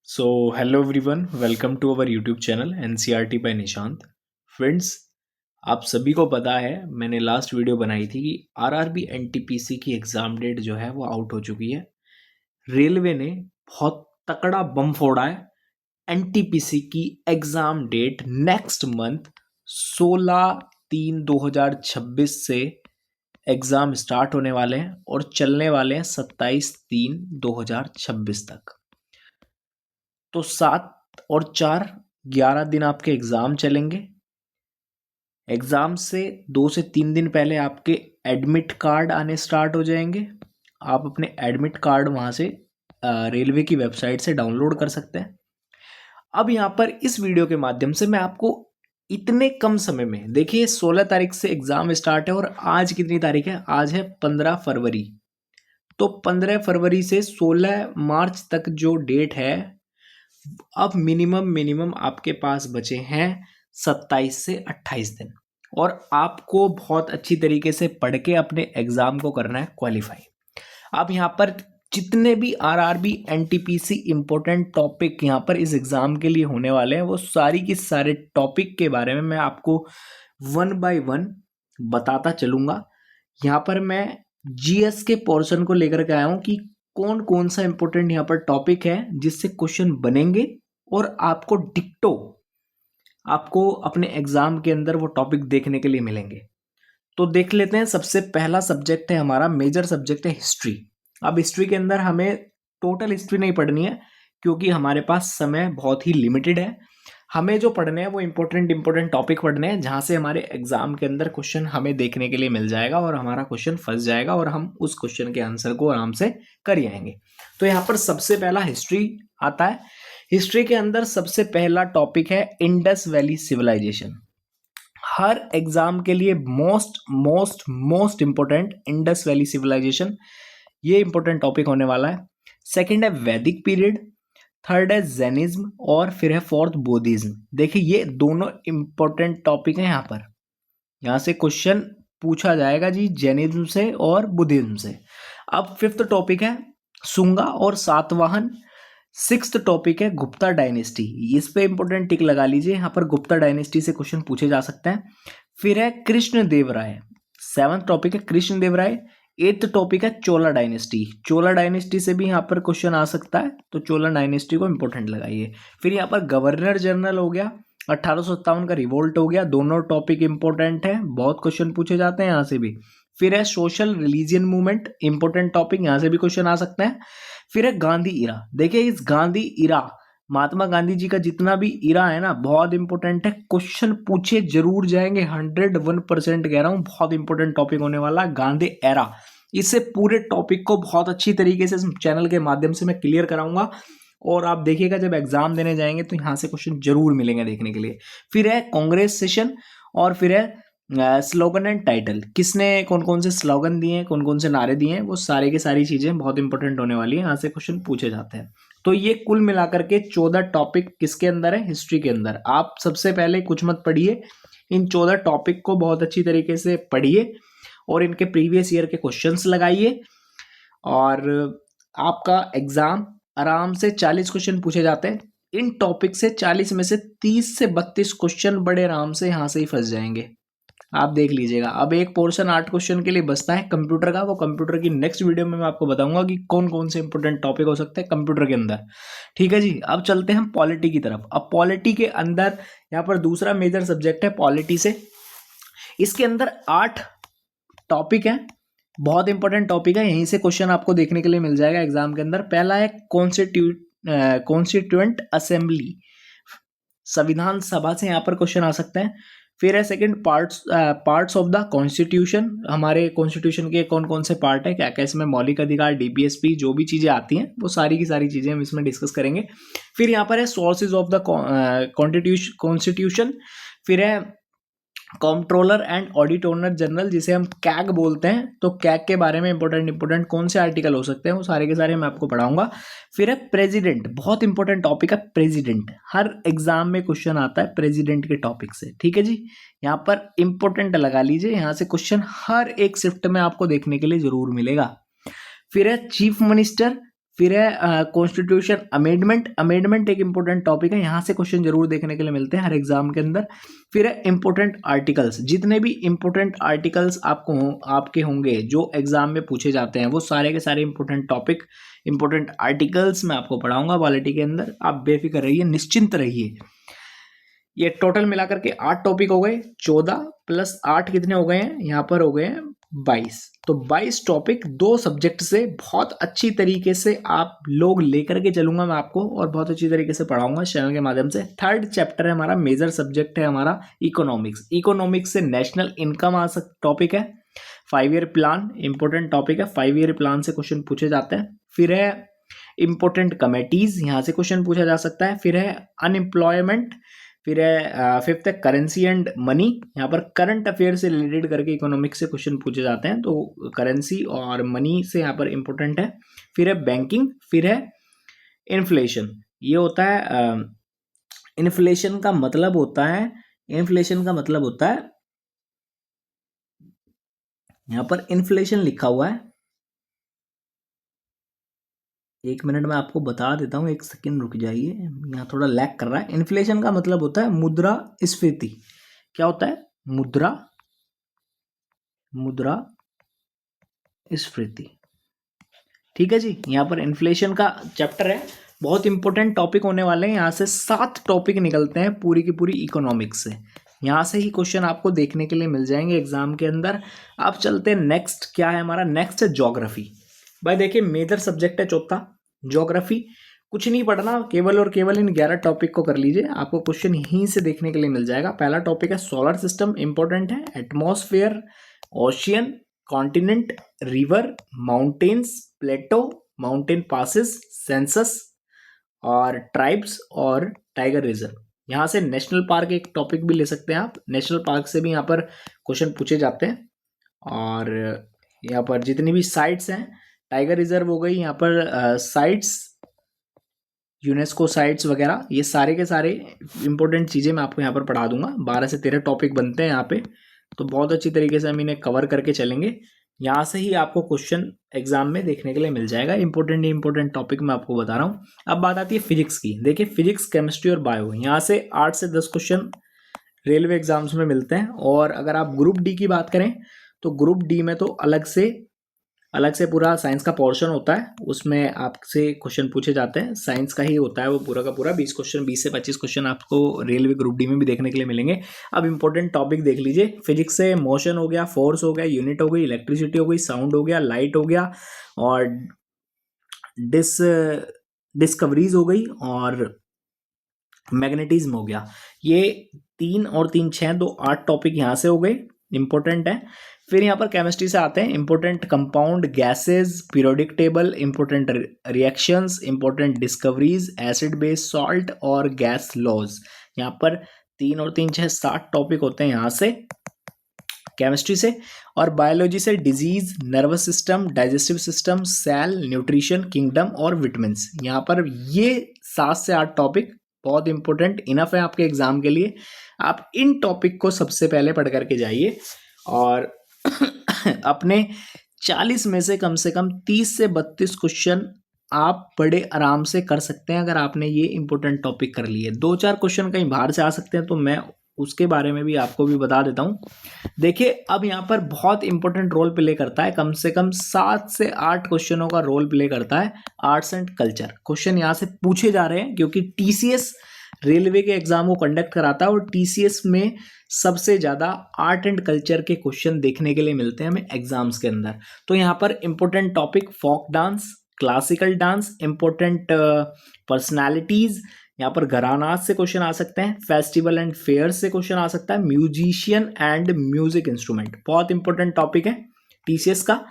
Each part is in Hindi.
So hello everyone, welcome to our YouTube channel NCERT by Nishant. Friends, आप सभी को पता है मैंने लास्ट वीडियो बनाई थी कि आरआरबी एनटीपीसी की एग्ज़ाम डेट जो है वो आउट हो चुकी है। रेलवे ने बहुत तकड़ा बम फोड़ा है। एनटीपीसी की एग्ज़ाम डेट नेक्स्ट मंथ 16/3/2026 से एग्ज़ाम स्टार्ट होने वाले हैं और चलने वाले हैं 27/3/2026 तक। तो 7 और 4 11 दिन आपके एग्ज़ाम चलेंगे। एग्ज़ाम से 2 से 3 दिन पहले आपके एडमिट कार्ड आने स्टार्ट हो जाएंगे। आप अपने एडमिट कार्ड वहाँ से रेलवे की वेबसाइट से डाउनलोड कर सकते हैं। अब यहाँ पर इस वीडियो के माध्यम से मैं आपको इतने कम समय में, देखिए 16 तारीख से एग्ज़ाम स्टार्ट है और आज कितनी तारीख है? आज है 15 फरवरी। तो 15 फरवरी से 16 मार्च तक जो डेट है, अब मिनिमम आपके पास बचे हैं 27 से 28 दिन और आपको बहुत अच्छी तरीके से पढ़ के अपने एग्जाम को करना है क्वालिफाई। अब यहाँ पर जितने भी आरआरबी एनटीपीसी इंपॉर्टेंट टॉपिक यहाँ पर इस एग्जाम के लिए होने वाले हैं, वो सारी की सारे टॉपिक के बारे में मैं आपको वन बाय वन बताता चलूँगा। यहाँ पर मैं जीएस के पोर्शन को लेकर के आया हूँ कि कौन कौन सा इंपॉर्टेंट यहाँ पर टॉपिक है जिससे क्वेश्चन बनेंगे और आपको डिक्टो आपको अपने एग्जाम के अंदर वो टॉपिक देखने के लिए मिलेंगे। तो देख लेते हैं। सबसे पहला सब्जेक्ट है हमारा, मेजर सब्जेक्ट है हिस्ट्री। अब हिस्ट्री के अंदर हमें टोटल हिस्ट्री नहीं पढ़नी है क्योंकि हमारे पास समय बहुत ही लिमिटेड है। हमें जो पढ़ने हैं वो इंपॉर्टेंट टॉपिक पढ़ने हैं जहाँ से हमारे एग्जाम के अंदर क्वेश्चन हमें देखने के लिए मिल जाएगा और हमारा क्वेश्चन फंस जाएगा और हम उस क्वेश्चन के आंसर को आराम से कर आएंगे। तो यहाँ पर सबसे पहला हिस्ट्री आता है। हिस्ट्री के अंदर सबसे पहला टॉपिक है इंडस वैली सिविलाइजेशन। हर एग्जाम के लिए most most most important Indus valley civilisation, ये इंपॉर्टेंट टॉपिक होने वाला है। सेकंड है वैदिक पीरियड, थर्ड है जैनिज्म और फिर है फोर्थ बुद्धिज्म। देखिए ये दोनों इंपॉर्टेंट टॉपिक हैं। यहाँ से क्वेश्चन पूछा जाएगा जी जैनिज्म से और बुद्धिज्म से। अब फिफ्थ टॉपिक है सुंगा और सातवाहन। सिक्स्थ टॉपिक है गुप्ता डायनेस्टी। इस पे इंपॉर्टेंट टिक लगा लीजिए, यहाँ पर गुप्ता डायनेस्टी से क्वेश्चन पूछे जा सकते हैं। फिर है कृष्ण देव राय। सेवंथ टॉपिक है कृष्ण देव राय। एट्थ टॉपिक है चोला डायनेस्टी। चोला डायनेस्टी से भी यहाँ पर क्वेश्चन आ सकता है, तो चोला डायनेस्टी को इंपॉर्टेंट लगाइए। फिर यहाँ पर गवर्नर जनरल हो गया, 1857 का रिवोल्ट हो गया। दोनों टॉपिक इंपॉर्टेंट है, बहुत क्वेश्चन पूछे जाते हैं यहाँ से भी। फिर है social religion movement, important topic, यहाँ से भी क्वेश्चन आ सकते हैं। फिर है गांधी इरा। देखिए इस गांधी इरा, महात्मा गांधी जी का जितना भी इरा है ना, बहुत इंपॉर्टेंट है, क्वेश्चन पूछे जरूर जाएंगे। 101% कह रहा हूँ, बहुत इंपॉर्टेंट टॉपिक होने वाला गांधी एरा। इससे पूरे टॉपिक को बहुत अच्छी तरीके से चैनल के माध्यम से मैं क्लियर कराऊंगा और आप देखिएगा जब एग्जाम देने जाएंगे तो यहाँ से क्वेश्चन जरूर मिलेंगे देखने के लिए। फिर है कांग्रेस सेशन और फिर है स्लोगन एंड टाइटल। किसने कौन कौन से स्लोगन दिए हैं, कौन कौन से नारे दिए हैं, वो सारे की सारी चीजें बहुत इंपॉर्टेंट होने वाली है, यहाँ से क्वेश्चन पूछे जाते हैं। तो ये कुल मिलाकर के 14 टॉपिक किसके अंदर है? हिस्ट्री के अंदर। आप सबसे पहले कुछ मत पढ़िए, इन 14 टॉपिक को बहुत अच्छी तरीके से पढ़िए और इनके प्रीवियस ईयर के क्वेश्चंस लगाइए और आपका एग्जाम आराम से 40 क्वेश्चन पूछे जाते हैं। इन टॉपिक से 40 में से 30 से 32 क्वेश्चन बड़े आराम से यहाँ से ही फंस जाएंगे, आप देख लीजिएगा। अब एक पोर्शन 8 क्वेश्चन के लिए बचता है कंप्यूटर का, वो कंप्यूटर की नेक्स्ट वीडियो में मैं आपको बताऊंगा कि कौन कौन से इंपॉर्टेंट टॉपिक हो सकते हैं कंप्यूटर के अंदर। ठीक है जी, अब चलते हैं पॉलिटी की तरफ। अब पॉलिटी के अंदर यहाँ पर दूसरा मेजर सब्जेक्ट है पॉलिटी से। इसके अंदर 8 टॉपिक है, बहुत इंपॉर्टेंट टॉपिक है, यहीं से क्वेश्चन आपको देखने के लिए मिल जाएगा एग्जाम के अंदर। पहला है कॉन्स्टिट्यूएंट असेंबली, संविधान सभा से यहाँ पर क्वेश्चन आ सकते हैं। फिर है second parts of the constitution, हमारे कॉन्स्टिट्यूशन के कौन कौन से पार्ट है, क्या क्या इसमें मौलिक अधिकार, डीपीएसपी, जो भी चीजें आती हैं वो सारी की सारी चीजें हम इसमें डिस्कस करेंगे। फिर यहाँ पर है सोर्सेज ऑफ द कॉन्स्टिट्यूशन। फिर है controller and audit owner general, जिसे हम कैग बोलते हैं, तो कैग के बारे में इंपॉर्टेंट कौन से आर्टिकल हो सकते हैं वो सारे के सारे मैं आपको पढ़ाऊंगा। फिर है प्रेसिडेंट, बहुत इंपॉर्टेंट टॉपिक है प्रेसिडेंट, हर एग्जाम में क्वेश्चन आता है प्रेसिडेंट के टॉपिक से। ठीक है जी, यहाँ पर इंपॉर्टेंट लगा लीजिए, यहाँ से क्वेश्चन हर एक शिफ्ट में आपको देखने के लिए जरूर मिलेगा। फिर है चीफ मिनिस्टर, फिर है कॉन्स्टिट्यूशन अमेंडमेंट, अमेंडमेंट एक इंपॉर्टेंट टॉपिक है, यहाँ से क्वेश्चन जरूर देखने के लिए मिलते हैं हर एग्जाम के अंदर। फिर है इंपॉर्टेंट आर्टिकल्स, जितने भी इंपॉर्टेंट आर्टिकल्स आपके होंगे जो एग्जाम में पूछे जाते हैं वो सारे के सारे इंपॉर्टेंट टॉपिक, इंपॉर्टेंट आर्टिकल्स मैं आपको पढ़ाऊंगा पॉलिटी के अंदर। आप बेफिक्र रहिए, निश्चिंत रहिए। ये टोटल मिलाकर के 8 टॉपिक हो गए, 14 प्लस 8 कितने हो गए हैं, यहाँ पर हो गए हैं 22। तो 22 टॉपिक 2 सब्जेक्ट से बहुत अच्छी तरीके से आप लोग लेकर के चलूंगा मैं आपको, और बहुत अच्छी तरीके से पढ़ाऊंगा चैनल के माध्यम से। थर्ड चैप्टर है हमारा, मेजर सब्जेक्ट है हमारा इकोनॉमिक्स। इकोनॉमिक्स से नेशनल इनकम आ सक टॉपिक है। 5 ईयर प्लान इंपॉर्टेंट टॉपिक है, 5 ईयर प्लान से क्वेश्चन पूछे जाते हैं। फिर है इंपॉर्टेंट कमेटीज, यहाँ से क्वेश्चन पूछा जा सकता है। फिर है अनएम्प्लॉयमेंट। फिर है फिफ्थ है करेंसी एंड मनी, यहाँ पर करंट अफेयर से रिलेटेड करके इकोनॉमिक्स से क्वेश्चन पूछे जाते हैं, तो करेंसी और मनी से यहाँ पर इंपॉर्टेंट है। फिर है बैंकिंग। फिर है इन्फ्लेशन। ये होता है इन्फ्लेशन का मतलब होता है, इन्फ्लेशन का मतलब होता है, यहाँ पर इन्फ्लेशन लिखा हुआ है, 1 मिनट में आपको बता देता हूँ, 1 सेकेंड रुक जाइए, यहाँ थोड़ा लैग कर रहा है। इन्फ्लेशन का मतलब होता है मुद्रा स्फीति। क्या होता है? मुद्रा स्फीति। ठीक है जी, यहाँ पर इन्फ्लेशन का चैप्टर है, बहुत इंपॉर्टेंट टॉपिक होने वाले हैं। यहाँ से 7 टॉपिक निकलते हैं पूरी की पूरी इकोनॉमिक्स से, यहाँ से ही क्वेश्चन आपको देखने के लिए मिल जाएंगे एग्जाम के अंदर। अब चलते हैं नेक्स्ट, क्या है हमारा नेक्स्ट है ज्योग्राफी। भाई देखिए मेजर सब्जेक्ट है चौथा ज्योग्राफी। कुछ नहीं पढ़ना, केवल और केवल इन 11 टॉपिक को कर लीजिए, आपको क्वेश्चन यहीं से देखने के लिए मिल जाएगा। पहला टॉपिक है सोलर सिस्टम, इंपॉर्टेंट है। Atmosphere, ocean, continent, river, mountains, plateau, mountain passes, census और ट्राइब्स और टाइगर रिजर्व। यहाँ से नेशनल पार्क एक टॉपिक भी ले सकते हैं आप, नेशनल पार्क से भी यहाँ पर क्वेश्चन पूछे जाते हैं। और यहाँ पर जितनी भी साइट्स हैं, टाइगर रिजर्व हो गई, यहाँ पर साइट्स, यूनेस्को साइट्स वगैरह, ये सारे के सारे इंपॉर्टेंट चीज़ें मैं आपको यहाँ पर पढ़ा दूंगा। 12 से 13 टॉपिक बनते हैं यहाँ पे, तो बहुत अच्छी तरीके से हम इन्हें कवर करके चलेंगे। यहाँ से ही आपको क्वेश्चन एग्जाम में देखने के लिए मिल जाएगा, इंपॉर्टेंट टॉपिक मैं आपको बता रहा हूँ। अब बात आती है फिजिक्स की। देखिए फिजिक्स, केमिस्ट्री और बायो, यहाँ से 8 से 10 क्वेश्चन रेलवे एग्जाम्स में मिलते हैं। और अगर आप ग्रुप डी की बात करें तो ग्रुप डी में तो अलग से पूरा साइंस का पोर्शन होता है, उसमें आपसे क्वेश्चन पूछे जाते हैं, साइंस का ही होता है वो पूरा का पूरा। 20 क्वेश्चन, 20 से 25 क्वेश्चन आपको रेलवे ग्रुप डी में भी देखने के लिए मिलेंगे। अब इंपॉर्टेंट टॉपिक देख लीजिए, फिजिक्स से मोशन हो गया, फोर्स हो गया, यूनिट हो गई, इलेक्ट्रिसिटी हो गई, साउंड हो गया, लाइट हो गया, और डिस्कवरीज हो गई, और मैग्नेटिज्म हो गया। ये 3 और 3 6 2 8 टॉपिक यहाँ से हो गए, इंपॉर्टेंट है। फिर यहाँ पर केमिस्ट्री से आते हैं, important compound, gases, periodic table, important reactions, important discoveries, acid base salt और गैस लॉज। यहाँ पर 3 और 3 6 7 टॉपिक होते हैं यहाँ से केमिस्ट्री से। और बायोलॉजी से disease, nervous system, digestive system, cell, nutrition, kingdom और विटामिन्स। यहाँ पर ये 7 से 8 टॉपिक बहुत इंपॉर्टेंट इनफ है आपके एग्जाम के लिए। आप इन टॉपिक को सबसे पहले पढ़ करके जाइए, और अपने 40 में से कम 30 से 32 क्वेश्चन आप बड़े आराम से कर सकते हैं अगर आपने ये इंपॉर्टेंट टॉपिक कर लिए। 2-4 क्वेश्चन कहीं बाहर से आ सकते हैं, तो मैं उसके बारे में भी आपको भी बता देता हूँ। देखिए अब यहाँ पर बहुत इंपॉर्टेंट रोल प्ले करता है, कम से कम 7 से 8 क्वेश्चनों का रोल प्ले करता है आर्ट्स एंड कल्चर। क्वेश्चन यहाँ से पूछे जा रहे हैं क्योंकि टीसीएस रेलवे के एग्जाम को कंडक्ट कराता है, और टीसीएस में सबसे ज्यादा आर्ट एंड कल्चर के क्वेश्चन देखने के लिए मिलते हैं हमें एग्जाम्स के अंदर। तो यहाँ पर important topic folk dance, classical dance, important personalities, यहाँ पर घरानाच से क्वेश्चन आ सकते हैं, फेस्टिवल एंड फेयर से क्वेश्चन आ सकता है, म्यूजिशियन एंड म्यूजिक इंस्ट्रूमेंट, बहुत इंपॉर्टेंट टॉपिक है टीसीएस का।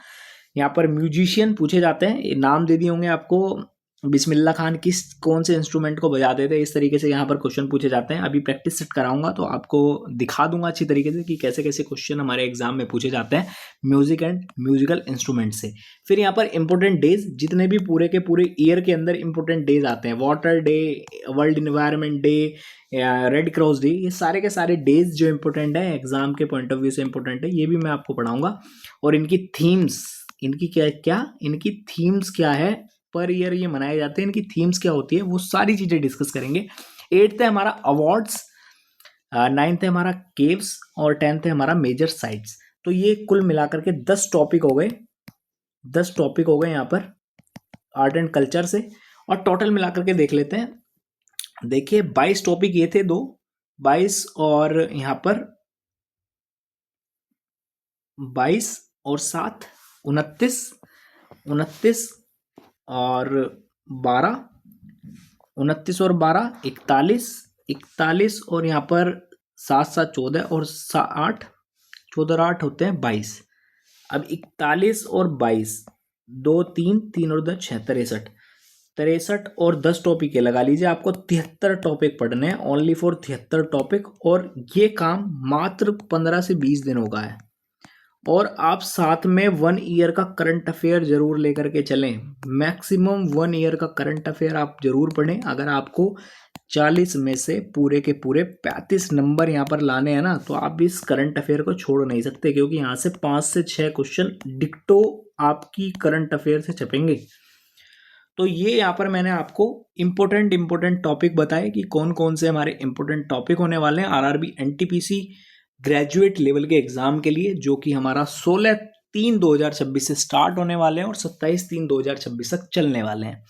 यहाँ पर म्यूजिशियन पूछे जाते हैं, नाम दे दिए होंगे आपको, बिस्मिल्लाह खान किस कौन से इंस्ट्रूमेंट को बजाते थे, इस तरीके से यहाँ पर क्वेश्चन पूछे जाते हैं। अभी प्रैक्टिस सेट कराऊंगा तो आपको दिखा दूंगा अच्छी तरीके से कि कैसे कैसे क्वेश्चन हमारे एग्जाम में पूछे जाते हैं म्यूजिक एंड म्यूजिकल इंस्ट्रूमेंट से। फिर यहाँ पर इंपॉर्टेंट डेज, जितने भी पूरे के पूरे ईयर के अंदर इंपॉर्टेंट डेज आते हैं, water day, world environment day, red cross day, ये सारे के सारे डेज जो इंपॉर्टेंट है एग्जाम के पॉइंट ऑफ व्यू से इंपॉर्टेंट है, ये भी मैं आपको पढ़ाऊंगा। और इनकी थीम्स, इनकी क्या क्या इनकी थीम्स क्या है पर ईयर ये मनाए जाते हैं, इनकी थीम्स क्या होती है, वो सारी चीज़ें डिस्कस करेंगे। 8th है हमारा अवार्ड्स, 9th है हमारा केव्स और 10th है हमारा मेजर साइट्स। तो ये कुल मिलाकर के 10 टॉपिक हो गए, 10 टॉपिक हो गए यहाँ पर आर्ट एंड कल्चर से। और टोटल मिलाकर के देख लेते हैं। देखिए 22 टॉपिक ये थे, 22 और यहाँ पर 22 और 7 29, 29 और 12, 29 और 12 41, 41 और यहाँ पर 7 7 14 और 8 14 और 8 होते हैं 22। अब 41 और 22, 2 3 3 और 2 6 63, 63 और 10 टॉपिक के लगा लीजिए, आपको 73 टॉपिक पढ़ने हैं, ओनली फॉर 73 टॉपिक। और ये काम मात्र 15 से 20 दिन होगा है। और आप साथ में 1 ईयर का करंट अफेयर जरूर लेकर के चलें, मैक्सिमम 1 ईयर का करंट अफेयर आप जरूर पढ़ें। अगर आपको 40 में से पूरे के पूरे 35 नंबर यहाँ पर लाने हैं ना, तो आप इस करंट अफेयर को छोड़ नहीं सकते, क्योंकि यहाँ से 5 से 6 क्वेश्चन डिक्टो आपकी करंट अफेयर से छपेंगे। तो ये यहाँ पर मैंने आपको इम्पोर्टेंट टॉपिक बताए कि कौन कौन से हमारे इम्पोर्टेंट टॉपिक होने वाले हैं आरआरबी एनटीपीसी ग्रेजुएट लेवल के एग्जाम के लिए, जो कि हमारा 16/3/2026 से स्टार्ट होने वाले हैं और 27/3/2026 तक चलने वाले हैं।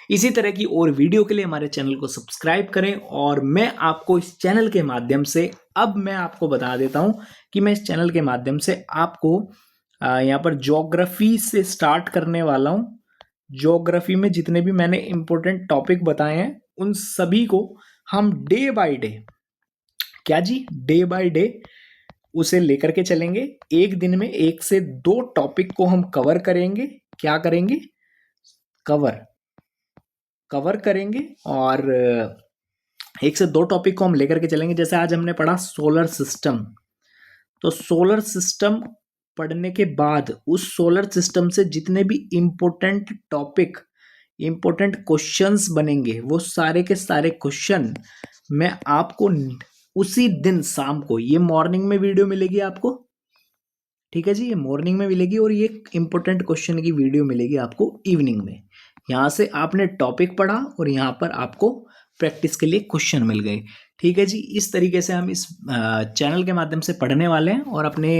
इसी तरह की और वीडियो के लिए हमारे चैनल को सब्सक्राइब करें। और मैं आपको इस चैनल के माध्यम से, अब मैं आपको बता देता हूं कि मैं इस चैनल के माध्यम से आपको यहाँ पर ज्योग्राफी से स्टार्ट करने वाला हूं। ज्योग्राफी में जितने भी मैंने इंपॉर्टेंट टॉपिक बताए हैं, उन सभी को हम डे बाय डे, क्या जी, डे बाय डे उसे लेकर के चलेंगे। एक दिन में 1 से 2 टॉपिक को हम कवर करेंगे। क्या करेंगे? कवर करेंगे। और 1 से 2 टॉपिक को हम लेकर के चलेंगे। जैसे आज हमने पढ़ा सोलर सिस्टम, तो सोलर सिस्टम पढ़ने के बाद उस सोलर सिस्टम से जितने भी इंपॉर्टेंट टॉपिक, इंपॉर्टेंट क्वेश्चंस बनेंगे, वो सारे के सारे क्वेश्चन मैं आपको उसी दिन शाम को, ये मॉर्निंग में वीडियो मिलेगी आपको, ठीक है जी, ये मॉर्निंग में मिलेगी। और ये इंपॉर्टेंट क्वेश्चन की वीडियो मिलेगी आपको इवनिंग में। यहाँ से आपने टॉपिक पढ़ा और यहाँ पर आपको प्रैक्टिस के लिए क्वेश्चन मिल गए, ठीक है जी। इस तरीके से हम इस चैनल के माध्यम से पढ़ने वाले हैं और अपने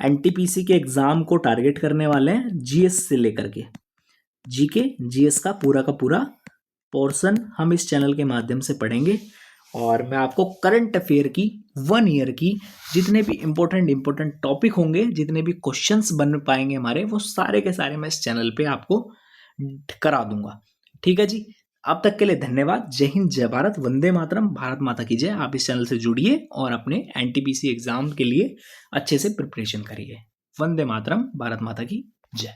एनटीपीसी के एग्जाम को टारगेट करने वाले हैं। जीएस से लेकर के जीके, जीएस का पूरा पोर्शन हम इस चैनल के माध्यम से पढ़ेंगे। और मैं आपको करंट अफेयर की 1 ईयर की जितने भी इंपॉर्टेंट टॉपिक होंगे, जितने भी क्वेश्चंस बन पाएंगे हमारे, वो सारे के सारे मैं इस चैनल पे आपको करा दूंगा, ठीक है जी। अब तक के लिए धन्यवाद। जय हिंद, जय भारत, वंदे मातरम, भारत माता की जय। आप इस चैनल से जुड़िए और अपने एनटीपीसी एग्जाम के लिए अच्छे से प्रिपरेशन करिए। वंदे मातरम, भारत माता की जय।